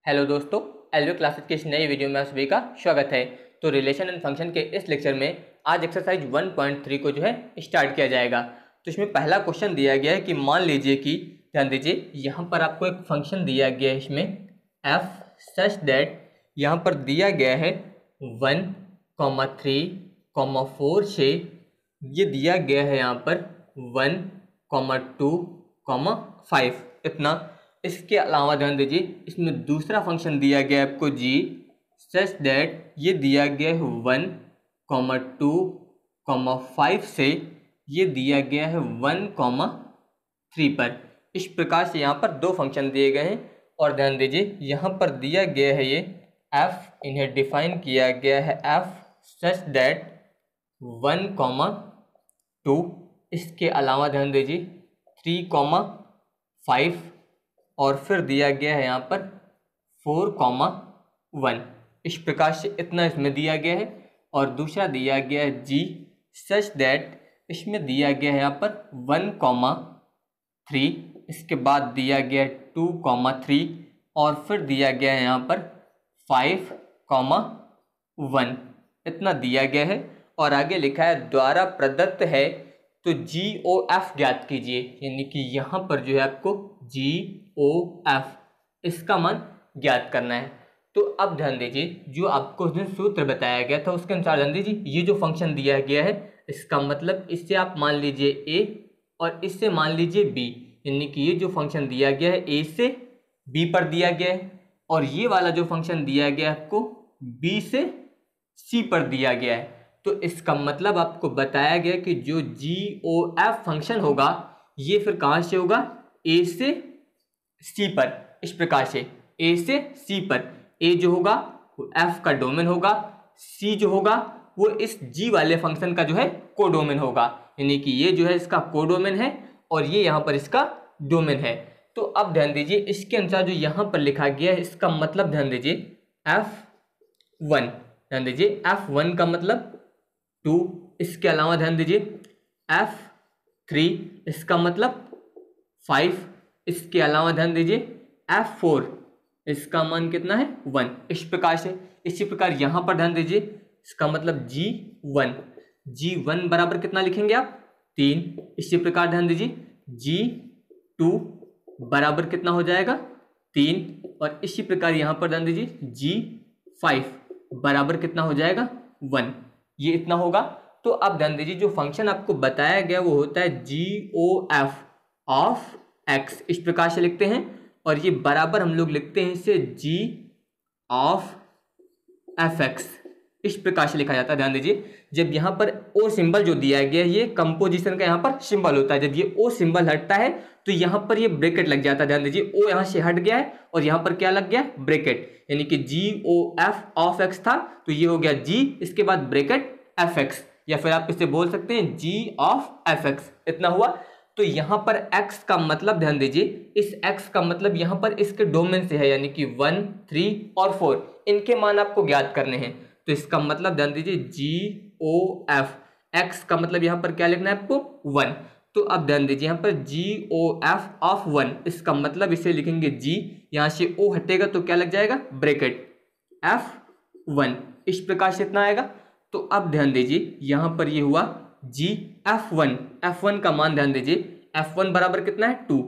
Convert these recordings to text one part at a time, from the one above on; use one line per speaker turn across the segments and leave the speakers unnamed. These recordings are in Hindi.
हेलो दोस्तों, एलवी क्लासेस की इस नई वीडियो में आप सभी का स्वागत है। तो रिलेशन एंड फंक्शन के इस लेक्चर में आज एक्सरसाइज 1.3 को जो है स्टार्ट किया जाएगा। तो इसमें पहला क्वेश्चन दिया गया है कि मान लीजिए कि ध्यान दीजिए, यहाँ पर आपको एक फंक्शन दिया गया है, इसमें एफ सच दैट यहाँ पर दिया गया है 1,3,4 से ये दिया गया है यहाँ पर 1,2,5 इतना। इसके अलावा ध्यान दीजिए, इसमें दूसरा फंक्शन दिया गया है आपको जी सच दैट ये दिया गया है 1,2,5 से ये दिया गया है 1,3 पर। इस प्रकार से यहाँ पर दो फंक्शन दिए गए हैं और ध्यान दीजिए यहाँ पर दिया गया है ये f, इन्हें डिफाइन किया गया है f सच दैट 1,2। इसके अलावा ध्यान दीजिए 3,5 और फिर दिया गया है यहाँ पर 4,1। इस प्रकार से इतना इसमें दिया गया है। और दूसरा दिया गया है जी सच दैट इसमें दिया गया है यहाँ पर 1,3, इसके बाद दिया गया है 2,3 और फिर दिया गया है यहाँ पर 5,1 इतना दिया गया है। और आगे लिखा है द्वारा प्रदत्त है तो GOF ज्ञात कीजिए, यानी कि यहाँ पर जो है आपको GOF इसका मान ज्ञात करना है। तो अब ध्यान दीजिए, जो आपको उस दिन सूत्र बताया गया था उसके अनुसार ध्यान दीजिए, ये जो फंक्शन दिया गया है इसका मतलब इससे आप मान लीजिए A और इससे मान लीजिए B, यानी कि ये जो फंक्शन दिया गया है A से B पर दिया गया है और ये वाला जो फंक्शन दिया गया है आपको B से C पर दिया गया है। तो इसका मतलब आपको बताया गया कि जो GOF फंक्शन होगा ये फिर कहाँ से होगा, A से C पर। इस प्रकार से A से C पर A जो होगा वो F का डोमेन होगा, C जो होगा वो इस G वाले फंक्शन का जो है कोडोमेन होगा, यानी कि ये जो है इसका कोडोमेन है और ये यहाँ पर इसका डोमेन है। तो अब ध्यान दीजिए, इसके अनुसार जो यहाँ पर लिखा गया है इसका मतलब ध्यान दीजिए F1, ध्यान दीजिए F1 का मतलब 2, इसके अलावा ध्यान दीजिए F3 इसका मतलब 5, इसके अलावा ध्यान दीजिए F4 इसका मान कितना है 1। इस प्रकार से इसी प्रकार यहाँ पर ध्यान दीजिए, इसका मतलब G1 बराबर कितना लिखेंगे आप 3। इसी प्रकार ध्यान दीजिए G2 बराबर कितना हो जाएगा 3 और इसी प्रकार यहाँ पर ध्यान दीजिए G5 बराबर कितना हो जाएगा 1, ये इतना होगा। तो अब ध्यान दीजिए, जो फंक्शन आपको बताया गया वो होता है GOF ऑफ x, इस प्रकार से लिखते हैं और ये बराबर हम लोग लिखते हैं इसे G ऑफ fx, इस प्रकार से लिखा जाता है। ध्यान दीजिए, जब यहाँ पर ओ सिंबल जो दिया गया है ये कंपोजिशन का यहाँ पर सिंबल होता है, जब ये ओ सिंबल हटता है तो यहाँ पर ये ब्रैकेट लग जाता है। ध्यान दीजिए, ओ यहाँ से हट गया है और यहाँ पर क्या लग गया ब्रैकेट, यानी कि GOF ऑफ x था तो ये हो गया G, इसके बाद ब्रैकेट fx, या फिर आप इसे बोल सकते हैं G ऑफ fx, इतना हुआ। तो यहाँ पर x का मतलब ध्यान दीजिए, इस x का मतलब यहाँ पर इसके डोमेन से है, यानी कि 1, 3 और 4 इनके मान आपको ज्ञात करने हैं। तो इसका मतलब ध्यान दीजिए GOF x का मतलब यहाँ पर क्या लिखना है आपको 1। तो अब ध्यान दीजिए यहाँ पर GOF ऑफ 1, इसका मतलब इसे लिखेंगे G, यहाँ से O हटेगा तो क्या लग जाएगा ब्रैकेट F1, इस प्रकार से इतना आएगा। तो अब ध्यान दीजिए यहाँ पर ये हुआ F1 का मान ध्यान दीजिए F1 बराबर कितना है 2,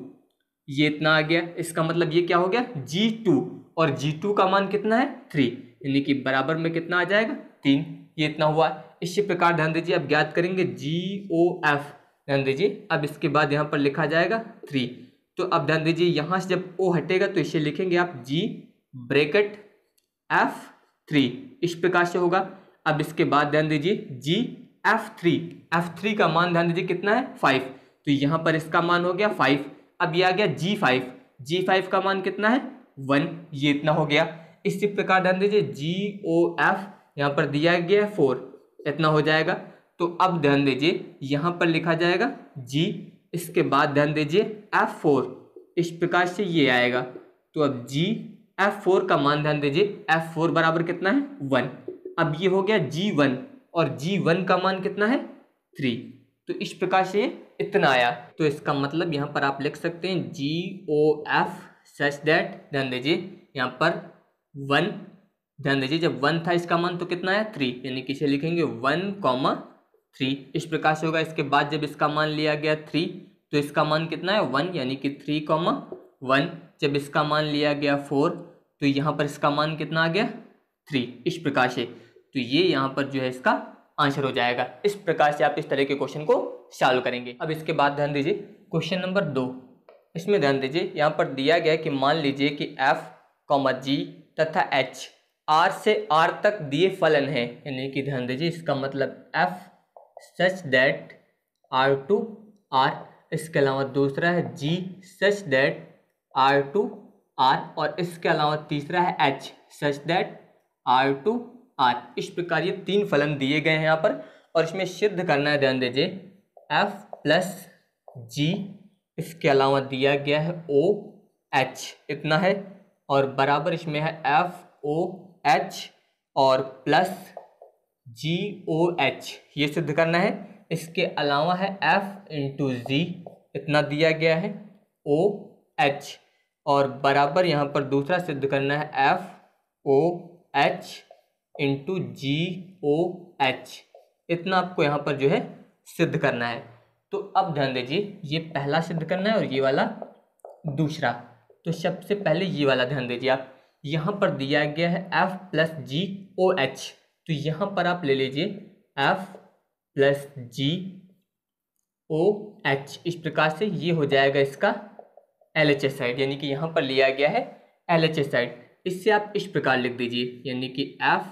ये इतना आ गया। इसका मतलब ये क्या हो गया G2 और G2 का मान कितना है 3, यानी कि बराबर में कितना आ जाएगा 3, ये इतना हुआ। इसी प्रकार ध्यान दीजिए अब ज्ञात करेंगे GOF, ध्यान दीजिए अब इसके बाद यहाँ पर लिखा जाएगा 3। तो अब ध्यान दीजिए यहाँ से जब O हटेगा तो इसे लिखेंगे आप G ब्रैकेट F3, इस प्रकार से होगा। अब इसके बाद ध्यान दीजिए F3 का मान ध्यान दीजिए कितना है 5, तो यहाँ पर इसका मान हो गया 5। अब ये आ गया G5 का मान कितना है 1, ये इतना हो गया। इसी प्रकार ध्यान दीजिए GOF यहाँ पर दिया गया है 4, इतना हो जाएगा। तो अब ध्यान दीजिए यहाँ पर लिखा जाएगा G, इसके बाद ध्यान दीजिए F4, इस प्रकार से ये आएगा। तो अब F4 का मान ध्यान दीजिए F4 बराबर कितना है 1। अब ये हो गया G1 और G1 का मान कितना है 3, तो इस प्रकार से इतना आया। तो इसका मतलब यहाँ पर आप लिख सकते हैं GOF सच दैट, ध्यान दीजिए यहाँ पर 1, ध्यान दीजिए जब 1 था इसका मान तो कितना है 3, यानी कि इसे लिखेंगे 1,3 इस प्रकार से होगा। इसके बाद जब इसका मान लिया गया 3 तो इसका मान कितना है 1, यानी कि 3,1। जब इसका मान लिया गया 4 तो यहाँ पर इसका मान कितना आ गया 3 इस प्रकार से। तो ये यहाँ पर जो है इसका आंसर हो जाएगा। इस प्रकार से आप इस तरह के क्वेश्चन को सॉल्व करेंगे। अब इसके बाद ध्यान दीजिए क्वेश्चन नंबर 2, इसमें ध्यान दीजिए यहाँ पर दिया गया कि मान लीजिए कि F, G तथा H R से R तक दिए फलन है, यानी कि ध्यान दीजिए इसका मतलब F such that R to R, इसके अलावा दूसरा है G such that R to R, और इसके अलावा तीसरा है H such that R to R। इस प्रकार ये 3 फलन दिए गए हैं यहाँ पर, और इसमें सिद्ध करना है। ध्यान दीजिए F प्लस G, इसके अलावा दिया गया है OH इतना है, और बराबर इसमें है FOH और प्लस GOH, ये सिद्ध करना है। इसके अलावा है F इंटू G इतना दिया गया है OH, और बराबर यहाँ पर दूसरा सिद्ध करना है FOH इंटू GOH, इतना आपको यहाँ पर जो है सिद्ध करना है। तो अब ध्यान दीजिए ये पहला सिद्ध करना है और ये वाला दूसरा। तो सबसे पहले ये वाला ध्यान दीजिए आप, यहाँ पर दिया गया है F प्लस GOH, तो यहाँ पर आप ले लीजिए F प्लस GOH, इस प्रकार से ये हो जाएगा इसका LHS साइड, यानी कि यहाँ पर लिया गया है LHS साइड। इससे आप इस प्रकार लिख दीजिए, यानी कि F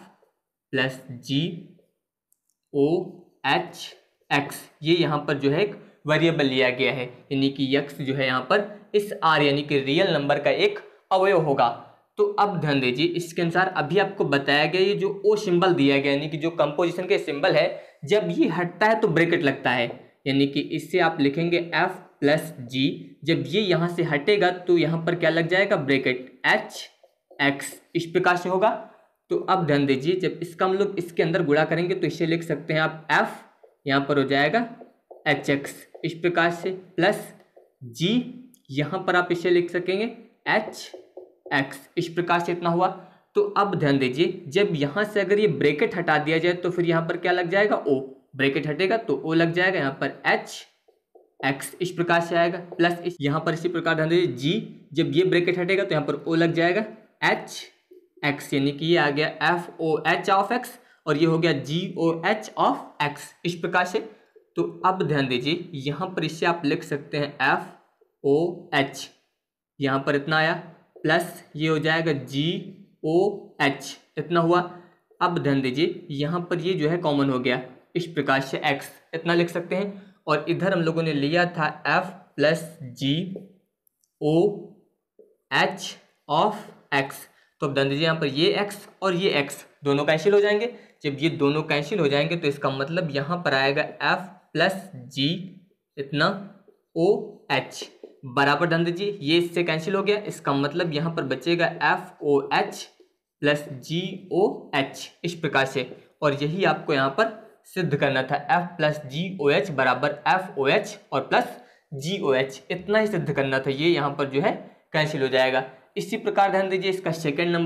प्लस GOHX, ये यहाँ पर जो है एक वेरिएबल लिया गया है, यानी कि x जो है यहाँ पर इस R यानी कि रियल नंबर का एक अवयव होगा। तो अब ध्यान दीजिए इसके अनुसार अभी आपको बताया गया ये जो O सिंबल दिया गया, यानी कि जो कंपोजिशन के सिंबल है, जब ये हटता है तो ब्रैकेट लगता है, यानी कि इससे आप लिखेंगे F प्लस G, जब ये यहाँ से हटेगा तो यहाँ पर क्या लग जाएगा ब्रैकेट HX, इस प्रकार से होगा। तो अब ध्यान दीजिए जब इसका हम लोग इसके अंदर गुणा करेंगे तो इसे लिख सकते हैं आप F, यहाँ पर हो जाएगा HX, इस प्रकार से प्लस G, यहाँ पर आप इसे लिख सकेंगे HX, इस प्रकार से इतना हुआ। तो अब ध्यान दीजिए जब यहाँ से अगर ये ब्रैकेट हटा दिया जाए तो फिर यहाँ पर क्या लग जाएगा O, ब्रैकेट हटेगा तो O लग जाएगा, यहाँ पर HX इस प्रकार से आएगा, प्लस इस यहाँ पर इसी प्रकार ध्यान दीजिए G, जब ये ब्रैकेट हटेगा तो यहाँ पर O लग जाएगा HX, यानी कि ये आ गया FOH ऑफ X और ये हो गया GOH ऑफ X, इस प्रकार से। तो अब ध्यान दीजिए यहाँ पर इससे आप लिख सकते हैं FOH, यहाँ पर इतना आया, प्लस ये हो जाएगा GOH, इतना हुआ। अब ध्यान दीजिए यहाँ पर ये जो है कॉमन हो गया, इस प्रकार से X इतना लिख सकते हैं, और इधर हम लोगों ने लिया था F plus GOH of X। तो अब ध्यान दीजिए यहाँ पर ये X और ये X दोनों कैंसिल हो जाएंगे। जब ये दोनों कैंसिल हो जाएंगे तो इसका मतलब यहाँ पर आएगा F प्लस G इतना OH, बराबर ध्यान दीजिए ये इससे कैंसिल हो गया, इसका मतलब यहाँ पर बचेगा FOH प्लस GOH, इस प्रकार से। और यही आपको यहाँ पर सिद्ध करना था, F प्लस GOH बराबर FOH और प्लस GOH, इतना ही सिद्ध करना था, ये यहाँ पर जो है कैंसिल हो जाएगा। इसी प्रकार ध्यान दीजिए इसका सेकंड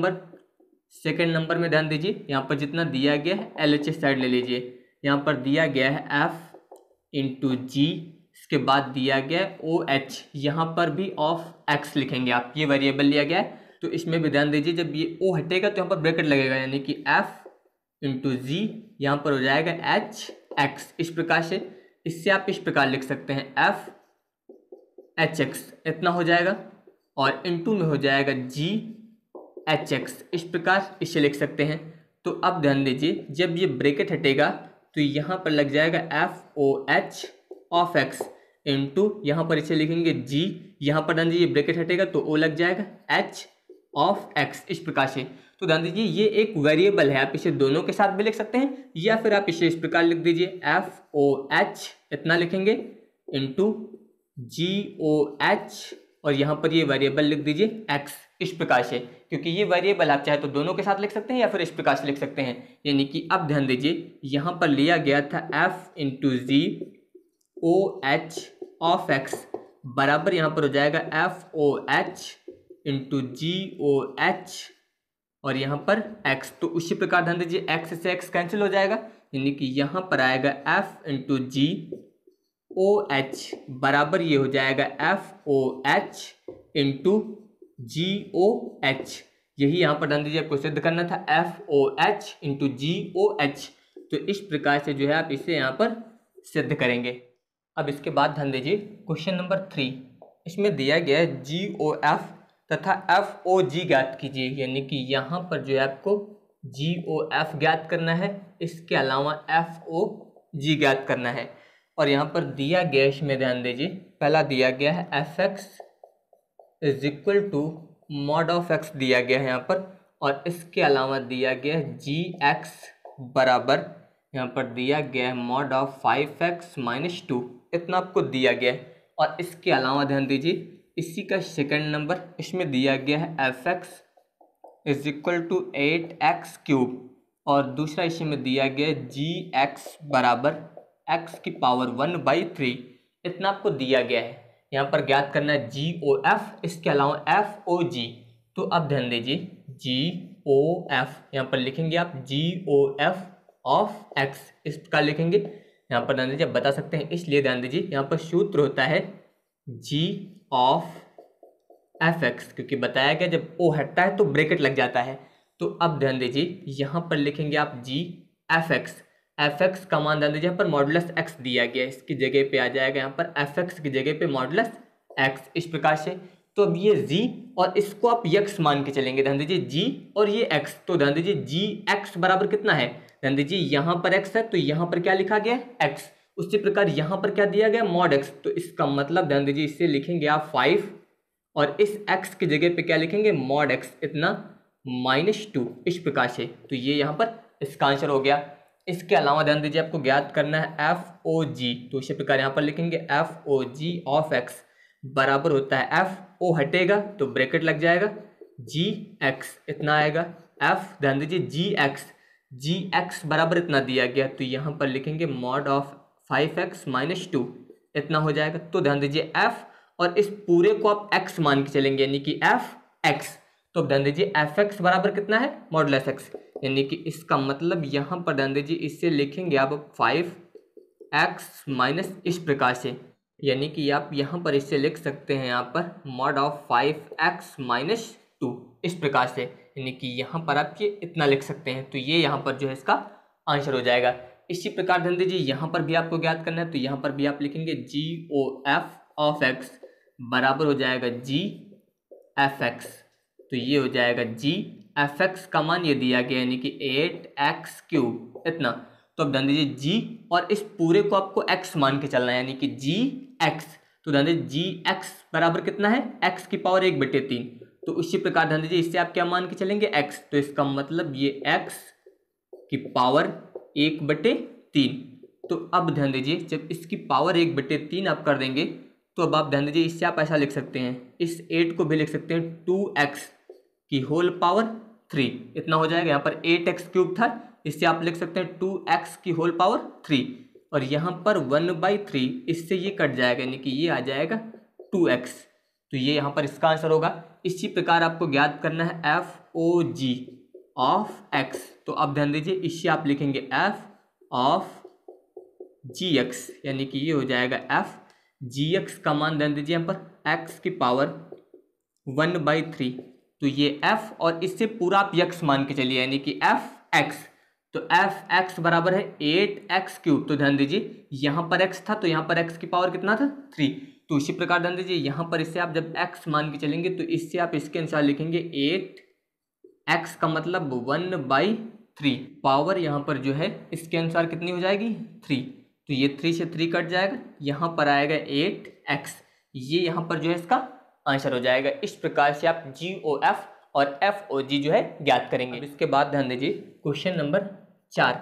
नंबर में ध्यान दीजिए यहाँ पर जितना दिया गया है LHS साइड ले लीजिए, यहाँ पर दिया गया है F इंटू G, इसके बाद दिया गया है OH, यहाँ पर भी ऑफ X लिखेंगे आप, ये वेरिएबल लिया गया है। तो इसमें भी ध्यान दीजिए जब ये O हटेगा तो यहाँ पर ब्रैकेट लगेगा, यानी कि F इंटू G, यहाँ पर हो जाएगा HX, इस प्रकार से। इससे आप इस प्रकार लिख सकते हैं FHX, इतना हो जाएगा, और इंटू में हो जाएगा GHX, इस प्रकार इसे लिख सकते हैं। तो अब ध्यान दीजिए जब ये ब्रैकेट हटेगा तो यहाँ पर लग जाएगा FOH ऑफ X इंटू, यहाँ पर इसे लिखेंगे G, यहाँ पर ध्यान दीजिए ब्रैकेट हटेगा तो O लग जाएगा H ऑफ X, इस प्रकार से। तो ध्यान दीजिए ये एक वेरिएबल है, आप इसे दोनों के साथ भी लिख सकते हैं, या फिर आप इसे इस प्रकार लिख दीजिए FOH इतना लिखेंगे इंटू GOH, और यहाँ पर ये वेरिएबल लिख दीजिए X, इस प्रकार से। क्योंकि ये वेरिएबल आप चाहे तो दोनों के साथ लिख सकते हैं या फिर इस प्रकार से लिख सकते हैं, यानी कि अब ध्यान दीजिए यहाँ पर लिया गया था F into GOH of X बराबर यहाँ पर हो जाएगा FOH इंटू GOH और यहाँ पर x। तो उसी प्रकार ध्यान दीजिए x से x कैंसिल हो जाएगा, यानी कि यहाँ पर आएगा F इंटू GOH बराबर ये हो जाएगा FOH इंटू GOH। यही यहाँ पर ध्यान दीजिए आपको सिद्ध करना था, FOH इंटू GOH। तो इस प्रकार से जो है आप इसे यहाँ पर सिद्ध करेंगे। अब इसके बाद ध्यान दीजिए क्वेश्चन नंबर 3, इसमें दिया गया है GOF तथा FOG ज्ञात कीजिए, यानी कि यहाँ पर जो है आपको GOF ज्ञात करना है, इसके अलावा FOG ज्ञात करना है। और यहाँ पर दिया गया, इसमें ध्यान दीजिए पहला दिया गया है fx is equal to mod of x दिया गया है यहाँ पर, और इसके अलावा दिया गया है gx बराबर यहाँ पर दिया गया है मॉड ऑफ 5x माइनस 2, इतना आपको दिया गया है। और इसके अलावा ध्यान दीजिए इसी का सेकंड नंबर, इसमें दिया गया है fx is equal to 8x cube, और दूसरा इसमें दिया गया है gx बराबर x की पावर 1/3, इतना आपको दिया गया है। यहाँ पर ज्ञात करना है GOF, इसके अलावा FOG। तो अब ध्यान दीजिए GOF यहाँ पर लिखेंगे आप GOF ऑफ x, इस प्रकार लिखेंगे। यहाँ पर ध्यान दीजिए बता सकते हैं, इसलिए ध्यान दीजिए यहाँ पर सूत्र होता है G ऑफ fx, क्योंकि बताया गया जब O हटता है तो ब्रैकेट लग जाता है। तो अब ध्यान दीजिए यहाँ पर लिखेंगे आप G fx का मान ध्यान दीजिए यहाँ पर मॉडुलस x दिया गया है, इसकी जगह पे आ जाएगा यहाँ पर fx की जगह पे मॉडुलस x, इस प्रकार से। तो अब ये g और इसको आप x मान के चलेंगे, ध्यान दीजिए g और ये x, तो ध्यान दीजिए gx बराबर कितना है, ध्यान दीजिए यहाँ पर x है तो यहाँ पर क्या लिखा गया है x, उसी प्रकार यहाँ पर क्या दिया गया मॉड x, तो इसका मतलब ध्यान दीजिए इससे लिखेंगे आप 5 और इस x की जगह पे क्या लिखेंगे मॉड x इतना -2, इस प्रकार से। तो ये यहाँ पर इसका आंसर हो गया। इसके अलावा ध्यान दीजिए आपको ज्ञात करना है FOG, तो इसी प्रकार यहाँ पर लिखेंगे FOG ऑफ x बराबर होता है FO हटेगा तो ब्रैकेट लग जाएगा GX, इतना आएगा F ध्यान दीजिए GX बराबर इतना दिया गया, तो यहाँ पर लिखेंगे मॉड ऑफ 5x माइनस 2, इतना हो जाएगा। तो ध्यान दीजिए F और इस पूरे को आप x मान के चलेंगे, यानी कि FX। तो ध्यान दीजिए fx बराबर कितना है मॉडुलस x, यानी कि इसका मतलब यहाँ पर ध्यान दीजिए इससे लिखेंगे आप 5x माइनस, इस प्रकार से, यानी कि आप यहाँ पर इससे लिख सकते हैं यहाँ पर मॉड ऑफ 5x माइनस 2, इस प्रकार से, यानी कि यहाँ पर आप ये इतना लिख सकते हैं। तो ये यहाँ पर जो है इसका आंसर हो जाएगा। इसी प्रकार ध्यान दीजिए यहाँ पर भी आपको ज्ञात करना है, तो यहाँ पर भी आप लिखेंगे GOF ऑफ x बराबर हो जाएगा GFX, तो ये हो जाएगा GFX का मान ये दिया गया, यानी कि 8x क्यूब इतना। तो अब ध्यान दीजिए g और इस पूरे को आपको x मान के चलना है, यानी कि GX। तो ध्यान दीजिए GX बराबर कितना है x की पावर 1/3, तो उसी प्रकार ध्यान दीजिए इससे आप क्या मान के चलेंगे x, तो इसका मतलब ये x की पावर 1/3। तो अब ध्यान दीजिए जब इसकी पावर 1/3 आप कर देंगे, तो अब आप ध्यान दीजिए इससे आप ऐसा लिख सकते हैं, इस 8 को भी लिख सकते हैं 2x की होल पावर 3, इतना हो जाएगा। यहाँ पर 8x क्यूब था, इससे आप लिख सकते हैं 2x की होल पावर 3, और यहाँ पर 1/3 इससे ये कट जाएगा, यानी कि ये आ जाएगा 2x। तो ये यहाँ पर इसका आंसर होगा। इसी प्रकार आपको ज्ञात करना है FOG ऑफ x, तो अब ध्यान दीजिए इससे आप लिखेंगे F ऑफ GX, यानी कि ये हो जाएगा F GX का मान ध्यान दीजिए यहाँ पर x की पावर 1/3, तो ये f और इससे पूरा आप x मान के चलिए, यानी कि FX। तो FX बराबर है 8x क्यूब, तो ध्यान दीजिए यहाँ पर x था तो यहाँ पर x की पावर कितना था 3, तो इसी प्रकार ध्यान दीजिए यहाँ पर इससे आप जब x मान के चलेंगे तो इससे आप इसके अनुसार लिखेंगे 8x का मतलब 1/3, पावर यहाँ पर जो है इसके अनुसार कितनी हो जाएगी 3, तो ये 3 से 3 कट जाएगा, यहाँ पर आएगा 8x, ये यहाँ पर जो है इसका आंसर हो जाएगा। इस प्रकार से आप GOF और FOG जो है ज्ञात करेंगे। इसके बाद ध्यान दीजिए क्वेश्चन नंबर 4,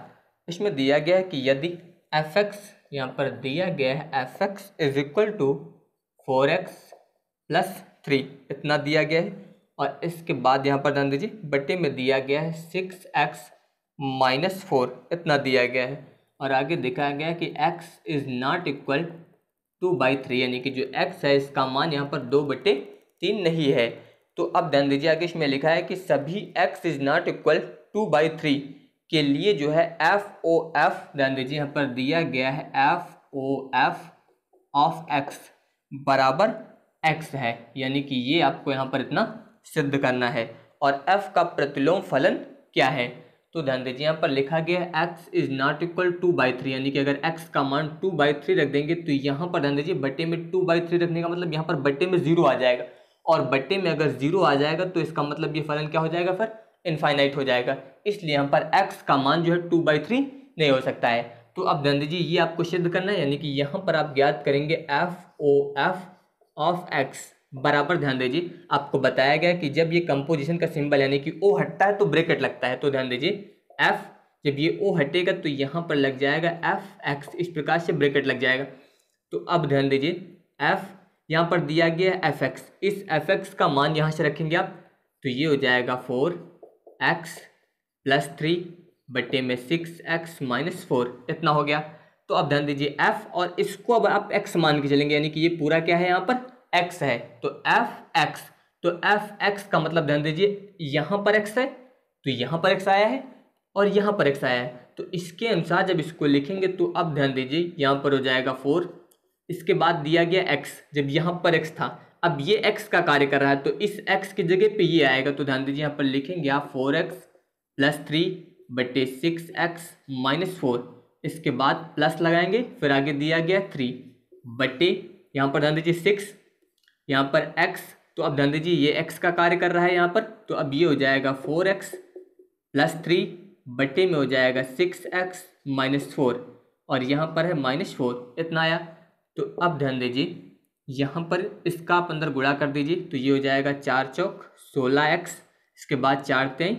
इसमें दिया गया है कि यदि fx, यहाँ पर दिया गया है fx is equal to 4x plus 3, इतना दिया गया है, और इसके बाद यहाँ पर ध्यान दीजिए बटे में दिया गया है 6x माइनस 4, इतना दिया गया है, और आगे दिखाया गया है कि x इज नॉट इक्वल 2/3, यानी कि जो x है इसका मान यहाँ पर 2/3 नहीं है। तो अब ध्यान दीजिए आगे इसमें लिखा है कि सभी x इज नॉट इक्वल 2/3 के लिए जो है FOF, ध्यान दीजिए यहाँ पर दिया गया है FOF ऑफ x बराबर x है, यानी कि ये आपको यहाँ पर इतना सिद्ध करना है। और f का प्रतिलोम फलन क्या है, तो ध्यान दीजिए यहाँ पर लिखा गया है x इज नॉट इक्वल 2/3, यानी कि अगर x का मान 2/3 रख देंगे तो यहाँ पर ध्यान दीजिए बट्टे में 2/3 रखने का मतलब यहाँ पर बट्टे में 0 आ जाएगा, और बट्टे में अगर 0 आ जाएगा तो इसका मतलब ये फलन क्या हो जाएगा, फिर इनफाइनाइट हो जाएगा। इसलिए यहाँ पर x का मान जो है 2/3 नहीं हो सकता है। तो अब ध्यान दीजिए ये आपको सिद्ध करना है, यानी कि यहाँ पर आप ज्ञात करेंगे FOF ऑफ x बराबर, ध्यान दीजिए आपको बताया गया कि जब ये कंपोजिशन का सिंबल यानी कि O हटता है तो ब्रैकेट लगता है। तो ध्यान दीजिए F, जब ये O हटेगा तो यहाँ पर लग जाएगा FX, इस प्रकार से ब्रैकेट लग जाएगा। तो अब ध्यान दीजिए F यहाँ पर दिया गया है FX, इस FX का मान यहाँ से रखेंगे आप, तो ये हो जाएगा 4x + 3 बट्टे में 6x - 4, इतना हो गया। तो अब ध्यान दीजिए f, और इसको अब आप x मान के चलेंगे, यानी कि ये पूरा क्या है, यहाँ पर x है, तो fx, तो fx का मतलब ध्यान दीजिए यहाँ पर x है तो यहाँ पर x आया है और यहाँ पर x आया है, तो इसके अनुसार जब इसको लिखेंगे तो अब ध्यान दीजिए यहाँ पर हो जाएगा 4, इसके बाद दिया गया x, जब यहाँ पर x था अब ये x का कार्य कर रहा है तो इस x की जगह पे ये आएगा। तो ध्यान दीजिए यहाँ पर लिखेंगे आप 4x + 3 बट्टे 6x - 4, इसके बाद प्लस लगाएंगे, फिर आगे दिया गया 3 बट्टे यहाँ पर ध्यान दीजिए 6, यहाँ पर x, तो अब ध्यान दीजिए ये x का कार्य कर रहा है यहाँ पर, तो अब ये हो जाएगा 4x + 3 बट्टे में हो जाएगा 6x - 4, और यहाँ पर है -4, इतना आया। तो अब ध्यान दीजिए यहाँ पर इसका आप अंदर गुणा कर दीजिए, तो ये हो जाएगा 4 चौक 16x, इसके बाद 4 तेई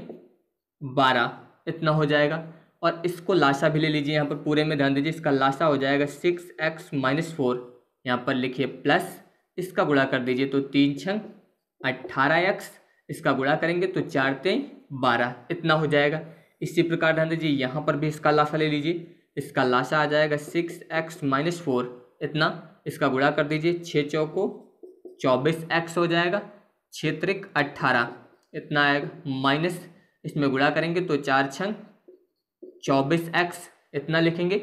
12, इतना हो जाएगा। और इसको लाशा भी ले लीजिए, यहाँ पर पूरे में ध्यान दीजिए इसका लाशा हो जाएगा 6x - 4, यहाँ पर लिखिए प्लस, इसका गुणा कर दीजिए तो 3 छंग 18x, इसका गुणा करेंगे तो 4 तेई 12, इतना हो जाएगा। इसी प्रकार ध्यान दीजिए यहाँ पर भी इसका लाशा ले लीजिए, इसका लाशा आ जाएगा 6x - 4, इतना, इसका गुणा कर दीजिए 6 चौको 24x हो जाएगा, 6 त्रिक 18, इतना आएगा, माइनस इसमें गुणा करेंगे तो 4 छंग 24x, इतना लिखेंगे।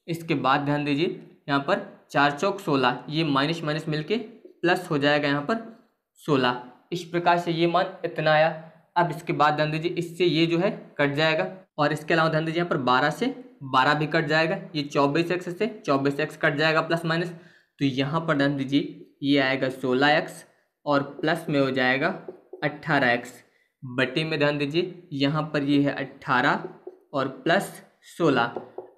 इसके बाद ध्यान दीजिए यहाँ पर 4 चौक 16, ये माइनस माइनस मिलके प्लस हो जाएगा यहाँ पर 16, इस प्रकार से ये मान इतना आया। अब इसके बाद ध्यान दीजिए इससे ये जो है कट जाएगा, और इसके अलावा ध्यान दीजिए यहाँ पर 12 से 12 भी कट जाएगा, ये 24x से 24x कट जाएगा प्लस माइनस, तो यहाँ पर ध्यान दीजिए ये आएगा 16x और प्लस में हो जाएगा 18x, बटे में ध्यान दीजिए यहाँ पर ये है 18 और प्लस 16,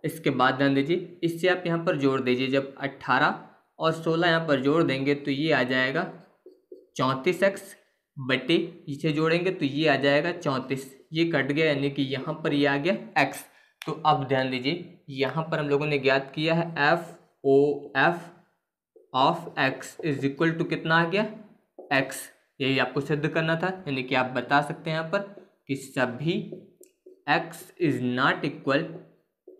इसके बाद ध्यान दीजिए इससे आप यहाँ पर जोड़ दीजिए, जब 18 और 16 यहाँ पर जोड़ देंगे तो ये आ जाएगा 34x, बटे इसे जोड़ेंगे तो ये आ जाएगा 34, ये कट गया यानी कि यहाँ पर ये आ गया x। तो अब ध्यान दीजिए यहाँ पर हम लोगों ने ज्ञात किया है FOF of x is equal to कितना आ गया x, यही आपको सिद्ध करना था, यानी कि आप बता सकते हैं यहाँ पर कि सभी x इज नॉट इक्वल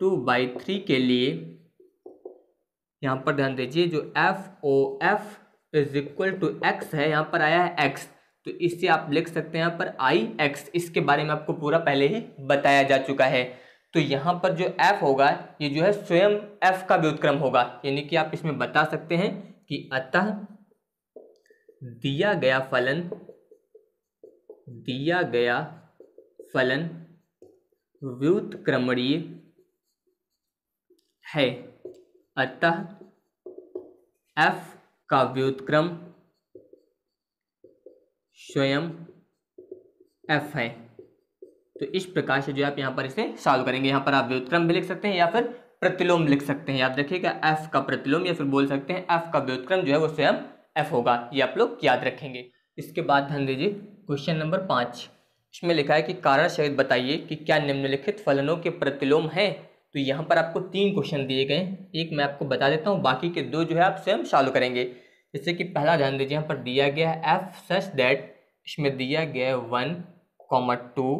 2/3 के लिए, यहाँ पर ध्यान दीजिए जो FOF is equal to x है, यहाँ पर आया है x, तो इससे आप लिख सकते हैं यहाँ पर IX, इसके बारे में आपको पूरा पहले ही बताया जा चुका है। तो यहाँ पर जो f होगा ये जो है स्वयं f का व्युत्क्रम होगा, यानी कि आप इसमें बता सकते हैं कि अतः दिया गया फलन व्युत्क्रमणीय है, अतः f का व्युत्क्रम स्वयं f है। तो इस प्रकार से जो आप यहाँ पर इसे सॉल्व करेंगे, यहाँ पर आप व्युत्क्रम भी लिख सकते हैं या फिर प्रतिलोम लिख सकते हैं, याद रखिएगा f का प्रतिलोम या फिर बोल सकते हैं f का व्युत्क्रम जो है वो स्वयं f होगा, ये आप लोग याद रखेंगे। इसके बाद ध्यान दीजिए क्वेश्चन नंबर 5, इसमें लिखा है कि कारण सहित बताइए कि क्या निम्नलिखित फलनों के प्रतिलोम है। तो यहाँ पर आपको 3 क्वेश्चन दिए गए हैं, एक मैं आपको बता देता हूँ, बाकी के 2 जो है आप स्वयं सॉल्व करेंगे। जैसे कि पहला ध्यान दीजिए यहाँ पर दिया गया है f सच दैट, इसमें दिया गया है 1, 2,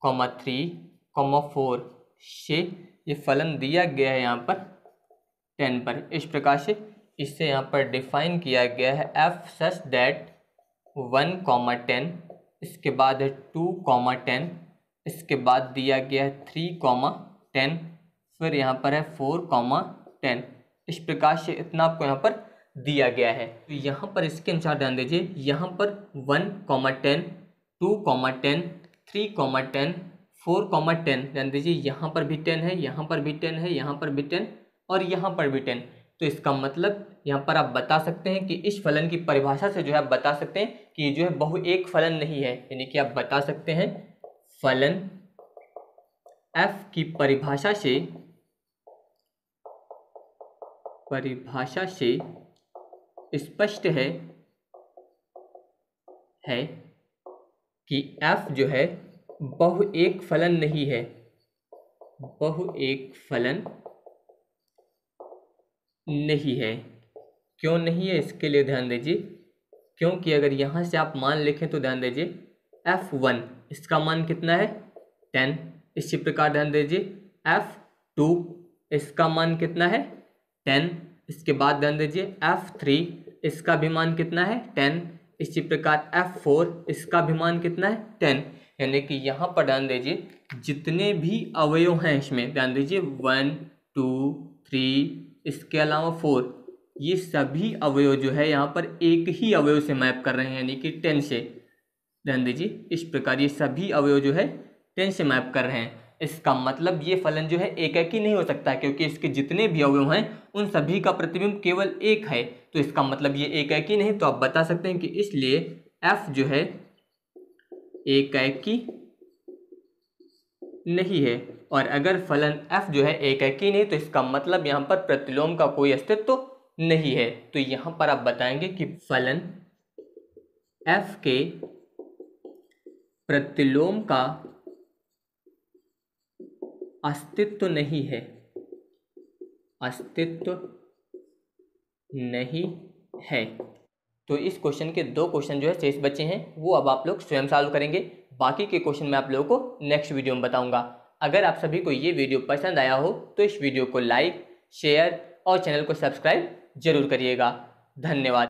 3, 4 से ये फलन दिया गया है यहाँ पर 10 पर, इस प्रकार से इससे यहाँ पर डिफाइन किया गया है f सच दैट 1, इसके बाद है 2, 10, इसके बाद दिया गया है 3, 10, फिर यहाँ पर है 4, 10। इस प्रकार से इतना आपको यहाँ पर दिया गया है। तो यहाँ पर इसके अनुसार ध्यान दीजिए, यहाँ पर 1, 10, 2, 10, 3, 10, 4, 10, ध्यान दीजिए यहाँ पर भी 10 है, यहाँ पर भी 10 है, यहाँ पर भी 10 और यहाँ पर भी 10। तो इसका मतलब यहाँ पर आप बता सकते हैं कि इस फलन की परिभाषा से जो है आप बता सकते हैं कि ये जो है बहु एक फलन नहीं है, यानी कि आप बता सकते हैं फलन f की परिभाषा से स्पष्ट है कि f जो है बहु एक फलन नहीं है, बहु एक फलन नहीं है। क्यों नहीं है इसके लिए ध्यान दीजिए, क्योंकि अगर यहाँ से आप मान लिखें तो ध्यान दीजिए f1 इसका मान कितना है 10, इसी प्रकार ध्यान दीजिए f2 इसका मान कितना है 10, इसके बाद ध्यान दीजिए f3 इसका भी मान कितना है 10, इसी प्रकार f4 इसका भी मान कितना है 10। यानी कि यहाँ पर ध्यान दीजिए जितने भी अवयव हैं इसमें ध्यान दीजिए 1, 2, 3 इसके अलावा 4, ये सभी अवयव जो है यहाँ पर एक ही अवयव से मैप कर रहे हैं, यानी कि 10 से। ध्यान दीजिए इस प्रकार ये सभी अवयव जो है 10 से मैप कर रहे हैं। इसका मतलब ये फलन जो है एकाकी नहीं हो सकता, क्योंकि इसके जितने भी अवयव हैं उन सभी का प्रतिबिंब केवल एक है, तो इसका मतलब ये एकाकी नहीं। तो आप बता सकते हैं कि इसलिए f जो है एकाकी नहीं है। और अगर फलन f जो है एकाकी नहीं तो इसका मतलब यहाँ पर प्रतिलोम का कोई अस्तित्व नहीं है। तो यहाँ पर आप बताएंगे कि फलन f के प्रतिलोम का अस्तित्व नहीं है, अस्तित्व नहीं है। तो इस क्वेश्चन के 2 क्वेश्चन जो है शेष बचे हैं, वो अब आप लोग स्वयं सॉल्व करेंगे। बाकी के क्वेश्चन मैं आप लोगों को नेक्स्ट वीडियो में बताऊंगा। अगर आप सभी को ये वीडियो पसंद आया हो तो इस वीडियो को लाइक, शेयर और चैनल को सब्सक्राइब जरूर करिएगा। धन्यवाद।